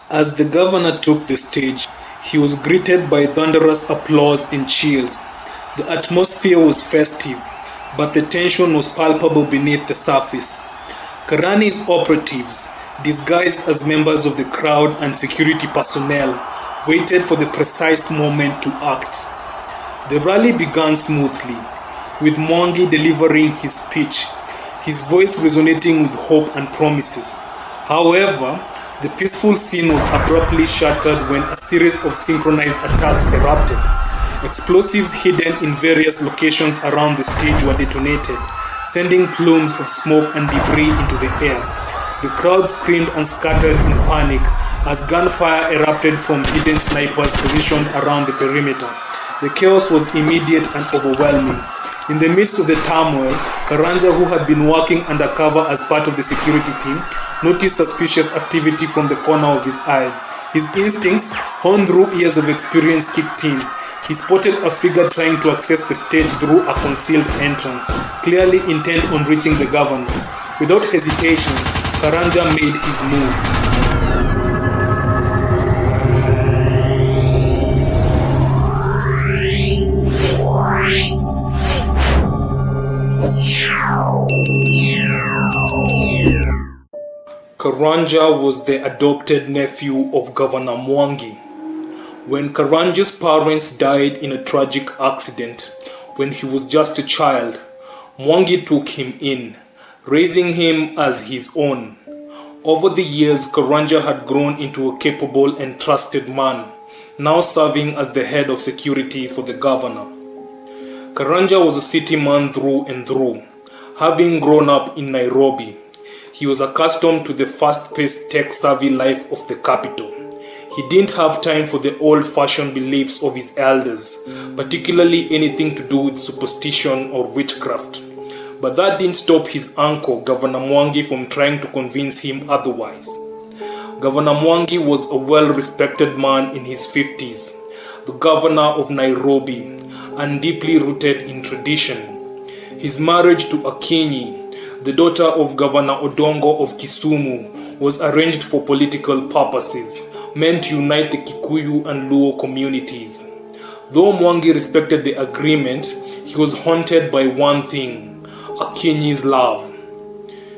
As the governor took the stage, he was greeted by thunderous applause and cheers. The atmosphere was festive, but the tension was palpable beneath the surface. Karani's operatives, disguised as members of the crowd and security personnel, waited for the precise moment to act. The rally began smoothly, with Mwangi delivering his speech, his voice resonating with hope and promises. However, the peaceful scene was abruptly shattered when a series of synchronized attacks erupted. Explosives hidden in various locations around the stage were detonated, sending plumes of smoke and debris into the air. The crowd screamed and scattered in panic as gunfire erupted from hidden snipers positioned around the perimeter. The chaos was immediate and overwhelming. In the midst of the turmoil, Karanja, who had been working undercover as part of the security team, noticed suspicious activity from the corner of his eye. His instincts, honed through years of experience, kicked in. He spotted a figure trying to access the stage through a concealed entrance, clearly intent on reaching the governor. Without hesitation, Karanja made his move. Karanja was the adopted nephew of Governor Mwangi. When Karanja's parents died in a tragic accident when he was just a child, Mwangi took him in, raising him as his own. Over the years, Karanja had grown into a capable and trusted man, now serving as the head of security for the governor. Karanja was a city man through and through, having grown up in Nairobi. He was accustomed to the fast-paced, tech-savvy life of the capital. He didn't have time for the old-fashioned beliefs of his elders, particularly anything to do with superstition or witchcraft. But that didn't stop his uncle, Governor Mwangi, from trying to convince him otherwise. Governor Mwangi was a well-respected man in his 50s, the governor of Nairobi, and deeply rooted in tradition. His marriage to Akinyi, the daughter of Governor Odongo of Kisumu, was arranged for political purposes, meant to unite the Kikuyu and Luo communities. Though Mwangi respected the agreement, he was haunted by one thing: Akinyi's love.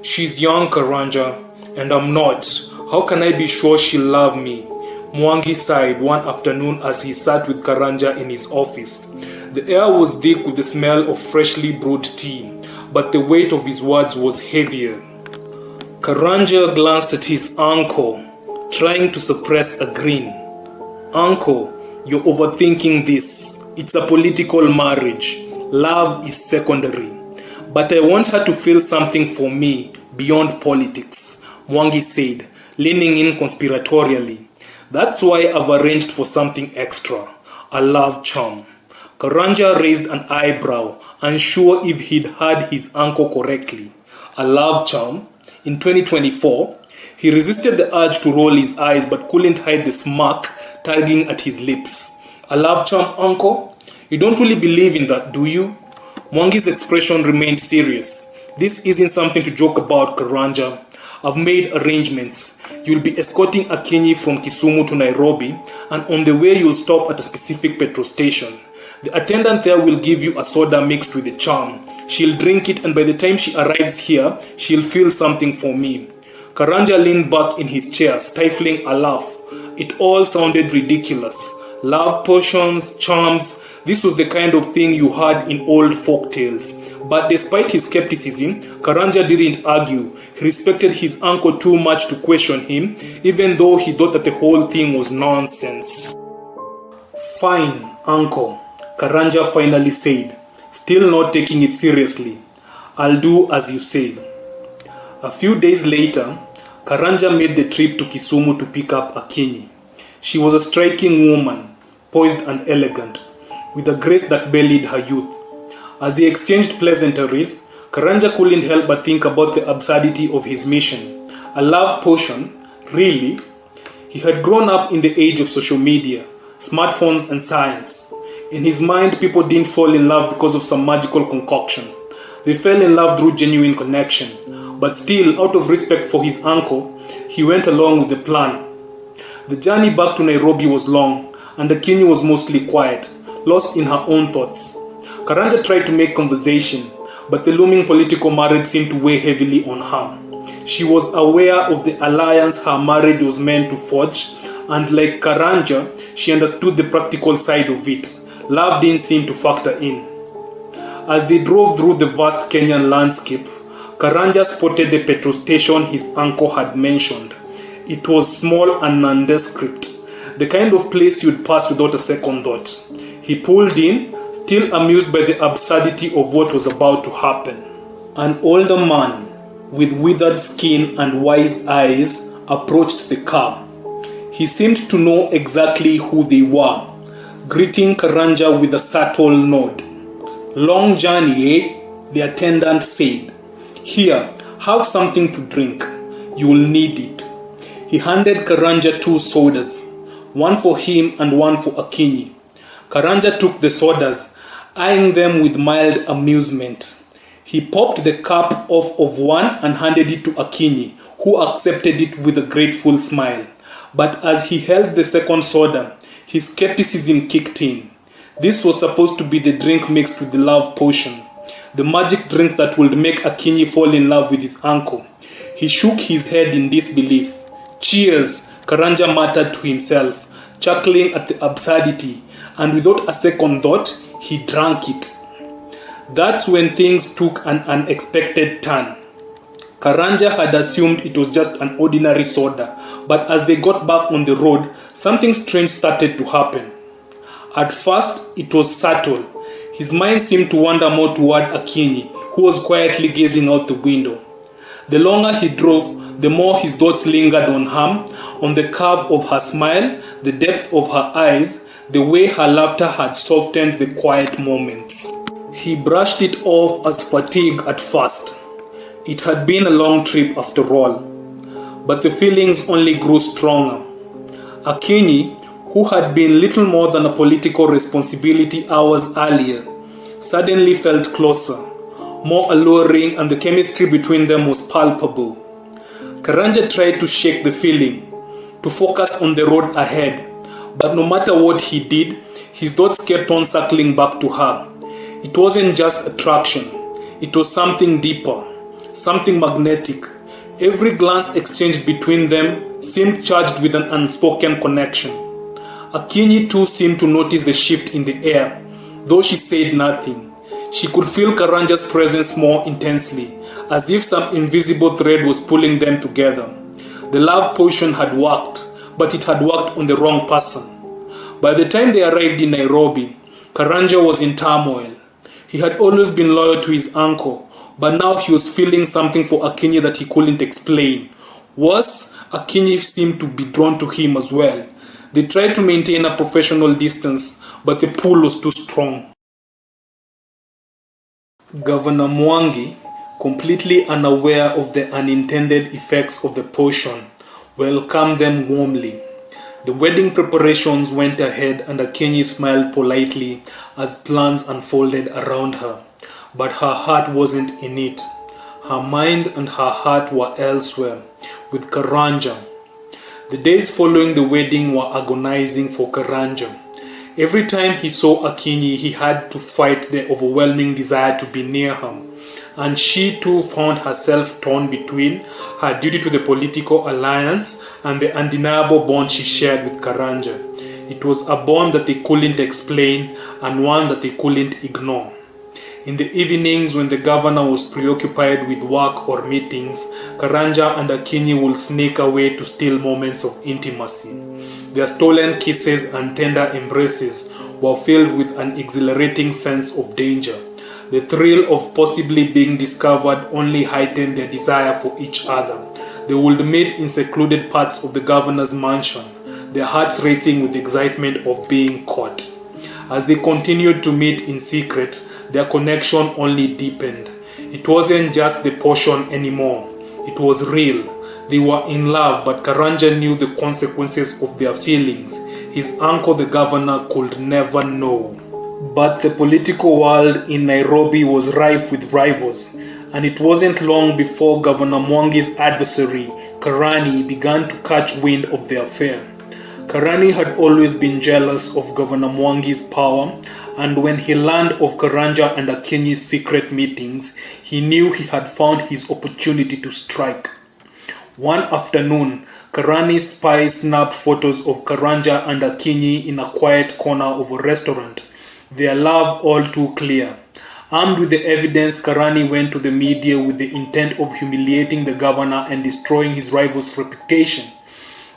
"She's young, Karanja, and I'm not. How can I be sure she'll love me?" Mwangi sighed one afternoon as he sat with Karanja in his office. The air was thick with the smell of freshly brewed tea, but the weight of his words was heavier. Karanja glanced at his uncle, trying to suppress a grin. "Uncle, you're overthinking this. It's a political marriage. Love is secondary. But I want her to feel something for me beyond politics," Mwangi said, leaning in conspiratorially. "That's why I've arranged for something extra, a love charm." Karanja raised an eyebrow, unsure if he'd heard his uncle correctly. A love charm? In 2024? He resisted the urge to roll his eyes but couldn't hide the smirk tugging at his lips. "A love charm, uncle? You don't really believe in that, do you?" Mwangi's expression remained serious. "This isn't something to joke about, Karanja. I've made arrangements. You'll be escorting Akinyi from Kisumu to Nairobi, and on the way you'll stop at a specific petrol station. The attendant there will give you a soda mixed with the charm. She'll drink it, and by the time she arrives here, she'll feel something for me." Karanja leaned back in his chair, stifling a laugh. It all sounded ridiculous. Love potions, charms, this was the kind of thing you heard in old folk tales. But despite his skepticism, Karanja didn't argue. He respected his uncle too much to question him, even though he thought that the whole thing was nonsense. "Fine, uncle," Karanja finally said, still not taking it seriously. "I'll do as you say." A few days later, Karanja made the trip to Kisumu to pick up Akinyi. She was a striking woman, poised and elegant, with a grace that belied her youth. As they exchanged pleasantries, Karanja couldn't help but think about the absurdity of his mission. A love potion? Really? He had grown up in the age of social media, smartphones and science. In his mind, people didn't fall in love because of some magical concoction. They fell in love through genuine connection. But still, out of respect for his uncle, he went along with the plan. The journey back to Nairobi was long, and Akinyi was mostly quiet, lost in her own thoughts. Karanja tried to make conversation, but the looming political marriage seemed to weigh heavily on her. She was aware of the alliance her marriage was meant to forge, and like Karanja, she understood the practical side of it. Love didn't seem to factor in. As they drove through the vast Kenyan landscape, Karanja spotted the petrol station his uncle had mentioned. It was small and nondescript, the kind of place you'd pass without a second thought. He pulled in, still amused by the absurdity of what was about to happen. An older man with withered skin and wise eyes approached the car. He seemed to know exactly who they were, greeting Karanja with a subtle nod. "Long journey, eh?" the attendant said. "Here, have something to drink. You'll need it." He handed Karanja 2 sodas, one for him and one for Akinyi. Karanja took the sodas, eyeing them with mild amusement. He popped the cap off of one and handed it to Akinyi, who accepted it with a grateful smile. But as he held the second soda, his skepticism kicked in. This was supposed to be the drink mixed with the love potion, the magic drink that would make Akinyi fall in love with his uncle. He shook his head in disbelief. "Cheers," Karanja muttered to himself, chuckling at the absurdity, and without a second thought, he drank it. That's when things took an unexpected turn. Karanja had assumed it was just an ordinary soda, but as they got back on the road, something strange started to happen. At first, it was subtle. His mind seemed to wander more toward Akinyi, who was quietly gazing out the window. The longer he drove, the more his thoughts lingered on her, on the curve of her smile, the depth of her eyes, the way her laughter had softened the quiet moments. He brushed it off as fatigue at first. It had been a long trip after all, but the feelings only grew stronger. Akinyi, who had been little more than a political responsibility hours earlier, suddenly felt closer, more alluring, and the chemistry between them was palpable. Karanja tried to shake the feeling, to focus on the road ahead, but no matter what he did, his thoughts kept on circling back to her. It wasn't just attraction, it was something deeper, something magnetic. Every glance exchanged between them seemed charged with an unspoken connection. Akinyi too seemed to notice the shift in the air, though she said nothing. She could feel Karanja's presence more intensely, as if some invisible thread was pulling them together. The love potion had worked, but it had worked on the wrong person. By the time they arrived in Nairobi, Karanja was in turmoil. He had always been loyal to his uncle, but now he was feeling something for Akinyi that he couldn't explain. Worse, Akinyi seemed to be drawn to him as well. They tried to maintain a professional distance, but the pull was too strong. Governor Mwangi, completely unaware of the unintended effects of the potion, welcomed them warmly. The wedding preparations went ahead and Akinyi smiled politely as plans unfolded around her. But her heart wasn't in it. Her mind and her heart were elsewhere, with Karanja. The days following the wedding were agonizing for Karanja. Every time he saw Akinyi, he had to fight the overwhelming desire to be near her. And she too found herself torn between her duty to the political alliance and the undeniable bond she shared with Karanja. It was a bond that they couldn't explain and one that they couldn't ignore. In the evenings when the governor was preoccupied with work or meetings, Karanja and Akinyi would sneak away to steal moments of intimacy. Their stolen kisses and tender embraces were filled with an exhilarating sense of danger. The thrill of possibly being discovered only heightened their desire for each other. They would meet in secluded parts of the governor's mansion, their hearts racing with the excitement of being caught. As they continued to meet in secret, their connection only deepened. It wasn't just the potion anymore. It was real. They were in love, but Karanja knew the consequences of their feelings. His uncle, the governor, could never know. But the political world in Nairobi was rife with rivals, and it wasn't long before Governor Mwangi's adversary, Karanja, began to catch wind of the affair. Karani had always been jealous of Governor Mwangi's power, and when he learned of Karanja and Akinyi's secret meetings, he knew he had found his opportunity to strike. One afternoon, Karani's spies snapped photos of Karanja and Akinyi in a quiet corner of a restaurant, their love all too clear. Armed with the evidence, Karani went to the media with the intent of humiliating the governor and destroying his rival's reputation.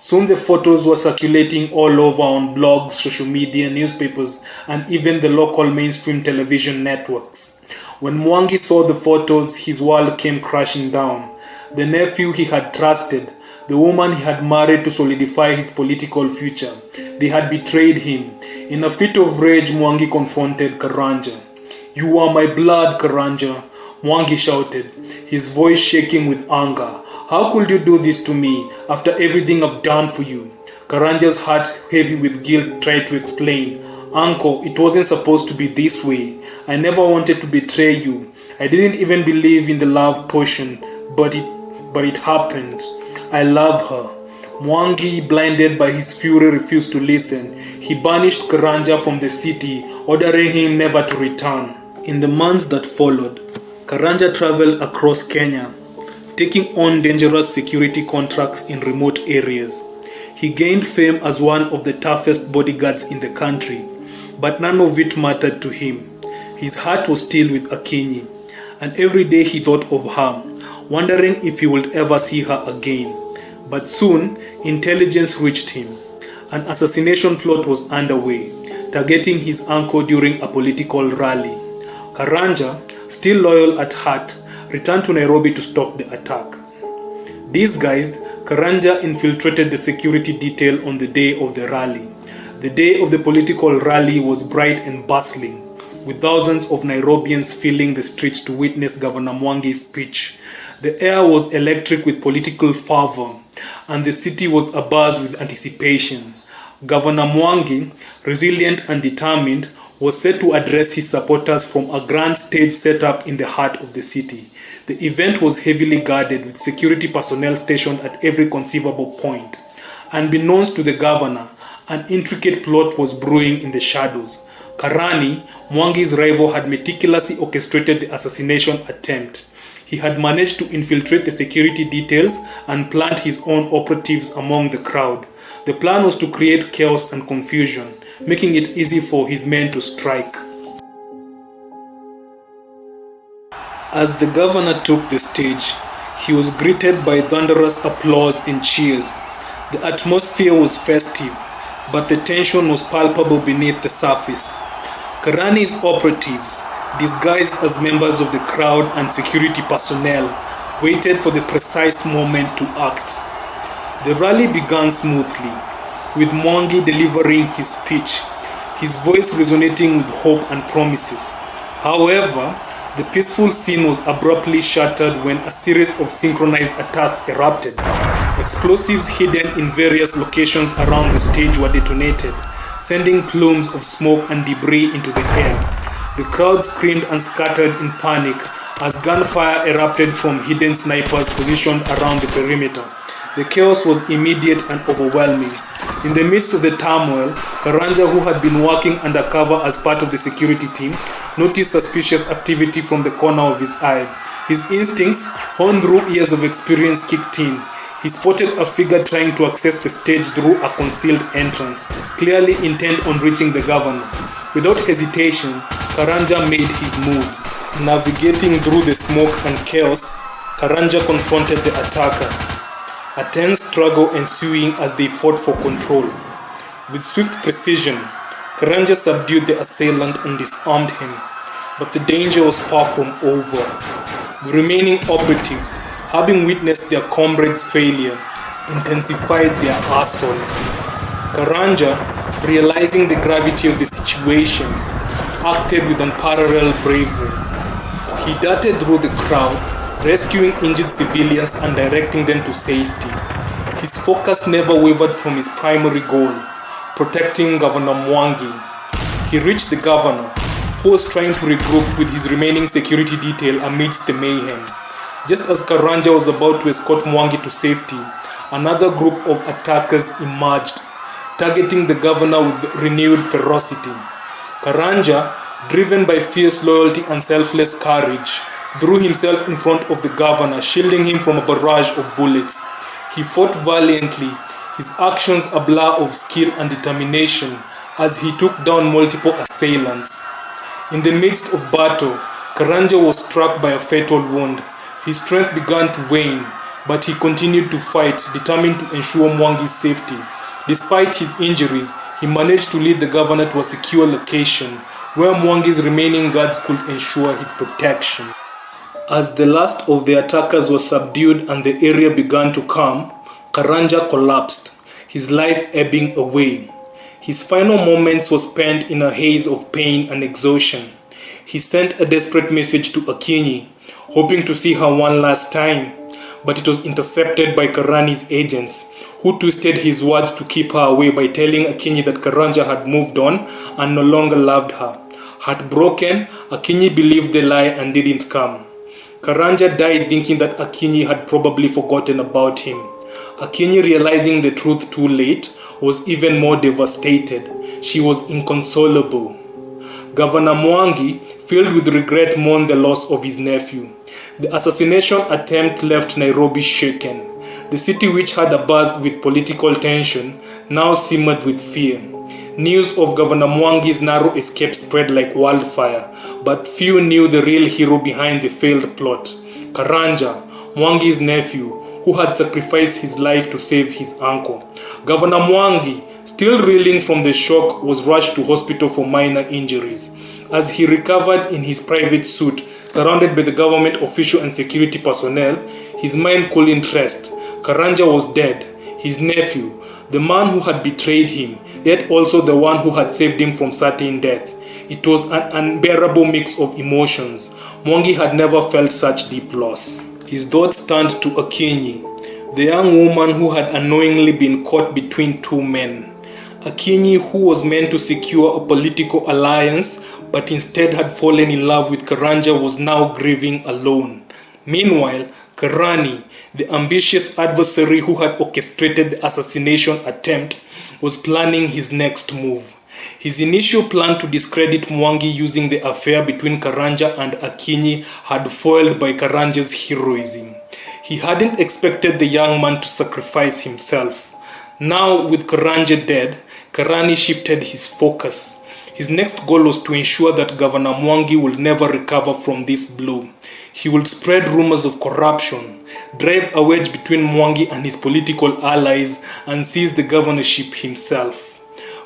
Soon the photos were circulating all over on blogs, social media, newspapers, and even the local mainstream television networks. When Mwangi saw the photos, his world came crashing down. The nephew he had trusted, the woman he had married to solidify his political future, they had betrayed him. In a fit of rage, Mwangi confronted Karanja. "You are my blood, Karanja," Mwangi shouted, his voice shaking with anger. "How could you do this to me after everything I've done for you?" Karanja's heart, heavy with guilt, tried to explain. "Uncle, it wasn't supposed to be this way. I never wanted to betray you. I didn't even believe in the love potion, but it happened. I love her." Mwangi, blinded by his fury, refused to listen. He banished Karanja from the city, ordering him never to return. In the months that followed, Karanja traveled across Kenya, taking on dangerous security contracts in remote areas. He gained fame as one of the toughest bodyguards in the country, but none of it mattered to him. His heart was still with Akinyi, and every day he thought of her, wondering if he would ever see her again. But soon, intelligence reached him. An assassination plot was underway, targeting his uncle during a political rally. Karanja, still loyal at heart, returned to Nairobi to stop the attack. Disguised, Karanja infiltrated the security detail on the day of the rally. The day of the political rally was bright and bustling, with thousands of Nairobians filling the streets to witness Governor Mwangi's speech. The air was electric with political fervor, and the city was abuzz with anticipation. Governor Mwangi, resilient and determined, was set to address his supporters from a grand stage set up in the heart of the city. The event was heavily guarded with security personnel stationed at every conceivable point. Unbeknownst to the governor, an intricate plot was brewing in the shadows. Karani, Mwangi's rival, had meticulously orchestrated the assassination attempt. He had managed to infiltrate the security details and plant his own operatives among the crowd. The plan was to create chaos and confusion, making it easy for his men to strike. As the governor took the stage, he was greeted by thunderous applause and cheers. The atmosphere was festive, but the tension was palpable beneath the surface. Karani's operatives, disguised as members of the crowd and security personnel, waited for the precise moment to act. The rally began smoothly, with Mwangi delivering his speech, his voice resonating with hope and promises. However, the peaceful scene was abruptly shattered when a series of synchronized attacks erupted. Explosives hidden in various locations around the stage were detonated, sending plumes of smoke and debris into the air. The crowd screamed and scattered in panic as gunfire erupted from hidden snipers positioned around the perimeter. The chaos was immediate and overwhelming. In the midst of the turmoil, Karanja, who had been working undercover as part of the security team, noticed suspicious activity from the corner of his eye. His instincts, honed through years of experience, kicked in. He spotted a figure trying to access the stage through a concealed entrance, clearly intent on reaching the governor. Without hesitation, Karanja made his move. Navigating through the smoke and chaos, Karanja confronted the attacker. A tense struggle ensuing as they fought for control. With swift precision, Karanja subdued the assailant and disarmed him, but the danger was far from over. The remaining operatives, having witnessed their comrades' failure, intensified their assault. Karanja, realizing the gravity of the situation, acted with unparalleled bravery. He darted through the crowd, rescuing injured civilians and directing them to safety. His focus never wavered from his primary goal, protecting Governor Mwangi. He reached the governor, who was trying to regroup with his remaining security detail amidst the mayhem. Just as Karanja was about to escort Mwangi to safety, another group of attackers emerged. targeting the governor with renewed ferocity. Karanja, driven by fierce loyalty and selfless courage, threw himself in front of the governor, shielding him from a barrage of bullets. He fought valiantly, his actions a blur of skill and determination as he took down multiple assailants. In the midst of battle, Karanja was struck by a fatal wound. His strength began to wane, but he continued to fight, determined to ensure Mwangi's safety. Despite his injuries, he managed to lead the governor to a secure location where Mwangi's remaining guards could ensure his protection. As the last of the attackers was subdued and the area began to calm, Karanja collapsed, his life ebbing away. His final moments were spent in a haze of pain and exhaustion. He sent a desperate message to Akinyi, hoping to see her one last time, but it was intercepted by Karani's agents, who twisted his words to keep her away by telling Akinyi that Karanja had moved on and no longer loved her. Heartbroken, Akinyi believed the lie and didn't come. Karanja died thinking that Akinyi had probably forgotten about him. Akinyi, realizing the truth too late, was even more devastated. She was inconsolable. Governor Mwangi, filled with regret, mourned the loss of his nephew. The assassination attempt left Nairobi shaken. The city, which had a buzz with political tension, now simmered with fear. News of Governor Mwangi's narrow escape spread like wildfire, but few knew the real hero behind the failed plot. Karanja, Mwangi's nephew, who had sacrificed his life to save his uncle. Governor Mwangi, still reeling from the shock, was rushed to hospital for minor injuries. As he recovered in his private suite, surrounded by the government official and security personnel, his mind couldn't rest. Karanja was dead, his nephew, the man who had betrayed him, yet also the one who had saved him from certain death. It was an unbearable mix of emotions. Mwangi had never felt such deep loss. His thoughts turned to Akinyi, the young woman who had unknowingly been caught between two men. Akinyi, who was meant to secure a political alliance, but instead had fallen in love with Karanja, was now grieving alone. Meanwhile, Karani, the ambitious adversary who had orchestrated the assassination attempt, was planning his next move. His initial plan to discredit Mwangi using the affair between Karanja and Akinyi had foiled by Karanja's heroism. He hadn't expected the young man to sacrifice himself. Now, with Karanja dead, Karani shifted his focus. His next goal was to ensure that Governor Mwangi would never recover from this blow. He would spread rumors of corruption, drive a wedge between Mwangi and his political allies, and seize the governorship himself.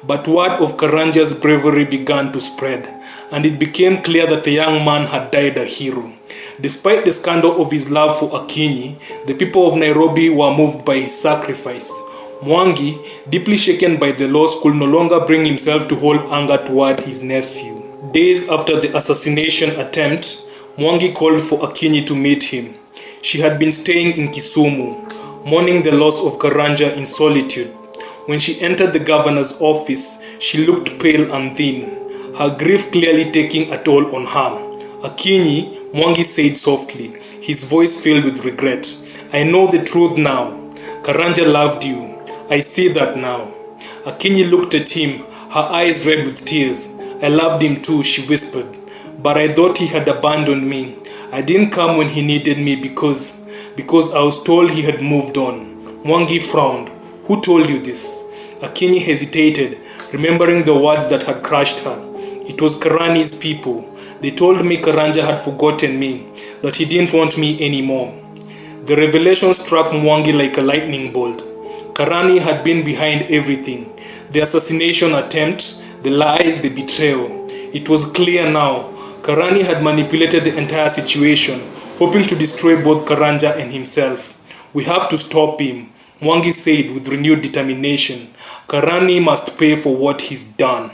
But word of Karanja's bravery began to spread, and it became clear that the young man had died a hero. Despite the scandal of his love for Akinyi, the people of Nairobi were moved by his sacrifice. Mwangi, deeply shaken by the loss, could no longer bring himself to hold anger toward his nephew. Days after the assassination attempt, Mwangi called for Akinyi to meet him. She had been staying in Kisumu, mourning the loss of Karanja in solitude. When she entered the governor's office, she looked pale and thin, her grief clearly taking a toll on her. Akinyi, Mwangi said softly, his voice filled with regret, "I know the truth now. Karanja loved you. I see that now." Akinyi looked at him, her eyes red with tears. "I loved him too," she whispered, "but I thought he had abandoned me. I didn't come when he needed me because I was told he had moved on." Mwangi frowned. "Who told you this?" Akinyi hesitated, remembering the words that had crushed her. "It was Karani's people. They told me Karanja had forgotten me, that he didn't want me anymore." The revelation struck Mwangi like a lightning bolt. Karani had been behind everything. The assassination attempt, the lies, the betrayal. It was clear now. Karani had manipulated the entire situation, hoping to destroy both Karanja and himself. "We have to stop him," Mwangi said with renewed determination. "Karani must pay for what he's done."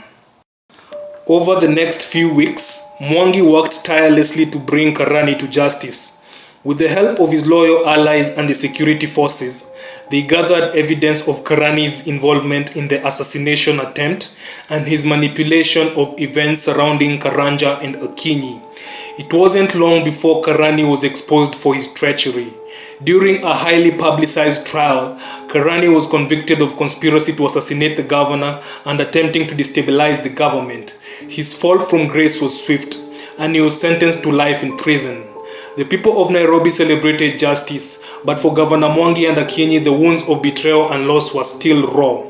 Over the next few weeks, Mwangi worked tirelessly to bring Karani to justice. With the help of his loyal allies and the security forces, they gathered evidence of Karani's involvement in the assassination attempt and his manipulation of events surrounding Karanja and Akinyi. It wasn't long before Karani was exposed for his treachery. During a highly publicized trial, Karanja was convicted of conspiracy to assassinate the governor and attempting to destabilize the government. His fall from grace was swift, and he was sentenced to life in prison. The people of Nairobi celebrated justice, but for Governor Mwangi and Akinyi, the wounds of betrayal and loss were still raw.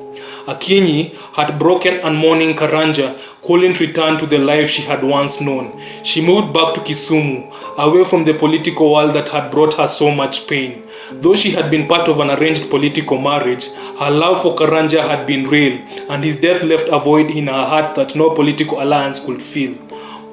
Akinyi, heartbroken and mourning Karanja, couldn't return to the life she had once known. She moved back to Kisumu, away from the political world that had brought her so much pain. Though she had been part of an arranged political marriage, her love for Karanja had been real, and his death left a void in her heart that no political alliance could fill.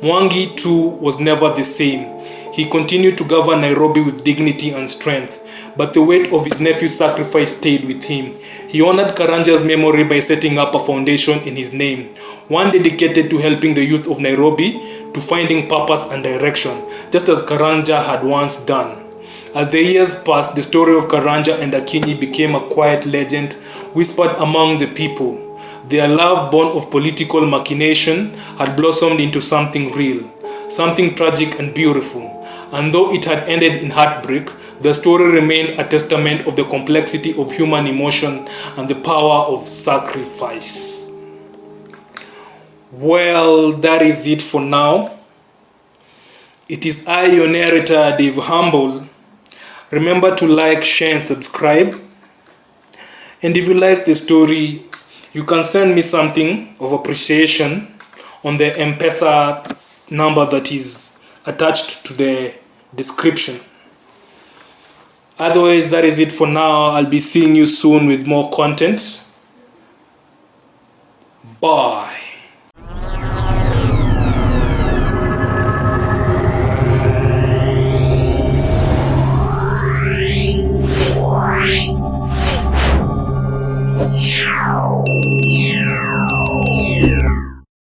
Mwangi, too, was never the same. He continued to govern Nairobi with dignity and strength, but the weight of his nephew's sacrifice stayed with him. He honored Karanja's memory by setting up a foundation in his name, one dedicated to helping the youth of Nairobi to finding purpose and direction, just as Karanja had once done. As the years passed, the story of Karanja and Akinyi became a quiet legend whispered among the people. Their love, born of political machination, had blossomed into something real, something tragic and beautiful. And though it had ended in heartbreak, the story remained a testament of the complexity of human emotion and the power of sacrifice. Well, that is it for now. It is I, your narrator, Dave Humble. Remember to like, share, and subscribe. And if you like the story, you can send me something of appreciation on the pesa number that is attached to the description. Otherwise, that is it for now. I'll be seeing you soon with more content. Bye.